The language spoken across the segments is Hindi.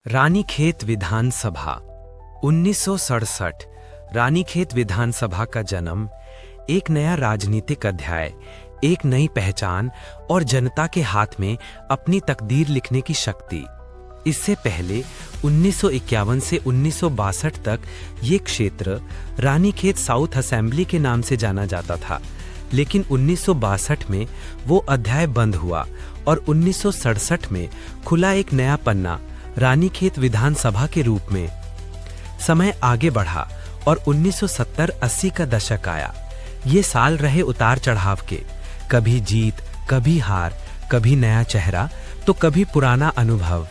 रानीखेत विधानसभा 1967। रानीखेत विधानसभा का जन्म एक नया राजनीतिक अध्याय, एक नई पहचान और जनता के हाथ में अपनी तकदीर लिखने की शक्ति। इससे पहले 1951 से 1962 तक ये क्षेत्र रानीखेत साउथ असेंबली के नाम से जाना जाता था, लेकिन 1962 में वो अध्याय बंद हुआ और 1967 में खुला एक नया पन्ना रानीखेत विधानसभा के रूप में। समय आगे बढ़ा और 1970-80 का दशक आया। ये साल रहे उतार चढ़ाव के, कभी जीत, कभी हार, कभी नया चेहरा तो कभी पुराना अनुभव।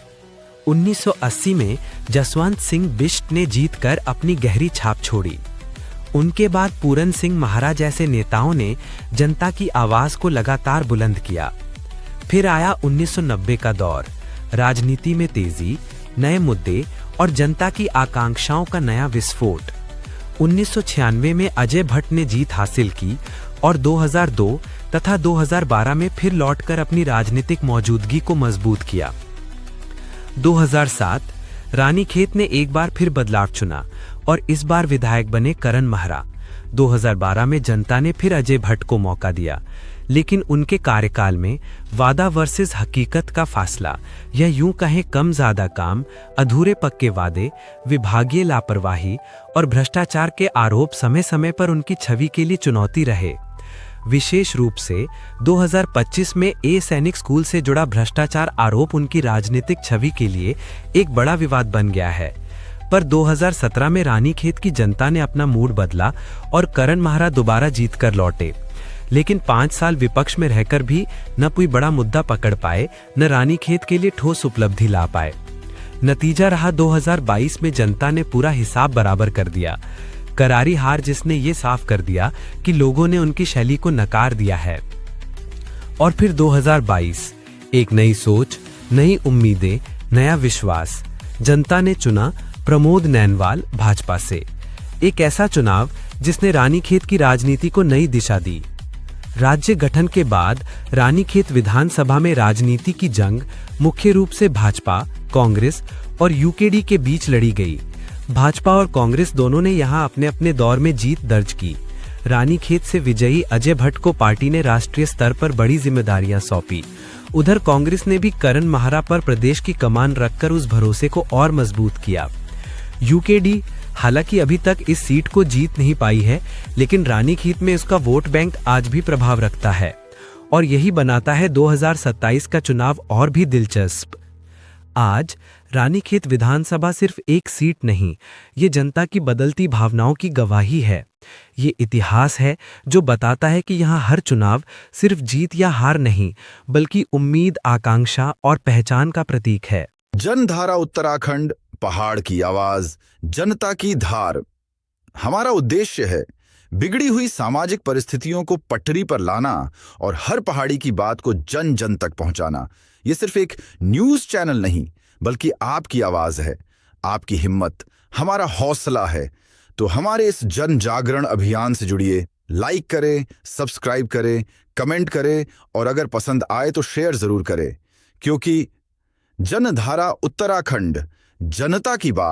1980 में जसवंत सिंह बिष्ट ने जीतकर अपनी गहरी छाप छोड़ी। उनके बाद पूरन सिंह महाराज जैसे नेताओं ने जनता की आवाज को लगातार बुलंद किया। फिर आया 1990 का दौर, राजनीति में तेजी, नए मुद्दे और जनता की आकांक्षाओं का नया विस्फोट। 1996 में अजय भट्ट ने जीत हासिल की और 2002 तथा 2012 में फिर लौटकर अपनी राजनीतिक मौजूदगी को मजबूत किया। 2007 रानीखेत ने एक बार फिर बदलाव चुना और इस बार विधायक बने करण महरा। 2012 में जनता ने फिर अजय भट्ट को मौका दिया, लेकिन उनके कार्यकाल में वादा वर्सेस हकीकत का फासला, या यूं कहें कम ज्यादा काम, अधूरे पक्के वादे, विभागीय लापरवाही और भ्रष्टाचार के आरोप समय समय पर उनकी छवि के लिए चुनौती रहे। विशेष रूप से 2025 में सैनिक स्कूल से जुड़ा भ्रष्टाचार आरोप उनकी राजनीतिक छवि के लिए एक बड़ा विवाद बन गया है। पर 2017 में रानीखेत की जनता ने अपना मूड बदला और करण महरा दोबारा जीतकर लौटे, लेकिन 5 साल विपक्ष में रहकर भी न कोई बड़ा मुद्दा पकड़ पाए, न रानीखेत के लिए ठोस उपलब्धि ला पाए। नतीजा रहा 2022 में जनता ने पूरा हिसाब बराबर कर दिया। करारी हार जिसने ये साफ कर दिया कि लोगों ने उनकी शैली को नकार दिया है। और फिर 2022, एक नई सोच, नई उम्मीदें, नया विश्वास। जनता ने चुना प्रमोद नैनवाल भाजपा से, एक ऐसा चुनाव जिसने रानीखेत की राजनीति को नई दिशा दी। राज्य गठन के बाद रानीखेत विधानसभा में राजनीति की जंग मुख्य रूप से भाजपा, कांग्रेस और यूकेडी के बीच लड़ी गई। भाजपा और कांग्रेस दोनों ने यहां अपने अपने दौर में जीत दर्ज की। रानीखेत से विजयी अजय भट्ट को पार्टी ने राष्ट्रीय स्तर पर बड़ी जिम्मेदारियां सौंपी। उधर कांग्रेस ने भी करण महरा पर प्रदेश की कमान रखकर उस भरोसे को और मजबूत किया। यूकेडी हालांकि अभी तक इस सीट को जीत नहीं पाई है, लेकिन रानीखेत में उसका वोट बैंक आज भी प्रभाव रखता है और यही बनाता है 2027 का चुनाव और भी दिलचस्प। आज रानीखेत विधानसभा सिर्फ एक सीट नहीं, ये जनता की बदलती भावनाओं की गवाही है। ये इतिहास है जो बताता है कि यहाँ हर चुनाव सिर्फ जीत या हार नहीं, बल्कि उम्मीद, आकांक्षा और पहचान का प्रतीक है। जनधारा उत्तराखंड, पहाड़ की आवाज, जनता की धार। हमारा उद्देश्य है बिगड़ी हुई सामाजिक परिस्थितियों को पटरी पर लाना और हर पहाड़ी की बात को जन जन तक पहुंचाना। ये सिर्फ एक न्यूज चैनल नहीं, बल्कि आपकी आवाज है, आपकी हिम्मत, हमारा हौसला है। तो हमारे इस जन जागरण अभियान से जुड़िए, लाइक करें, सब्सक्राइब करें, कमेंट करें और अगर पसंद आए तो शेयर जरूर करें, क्योंकि जनधारा उत्तराखंड, जनता की बात।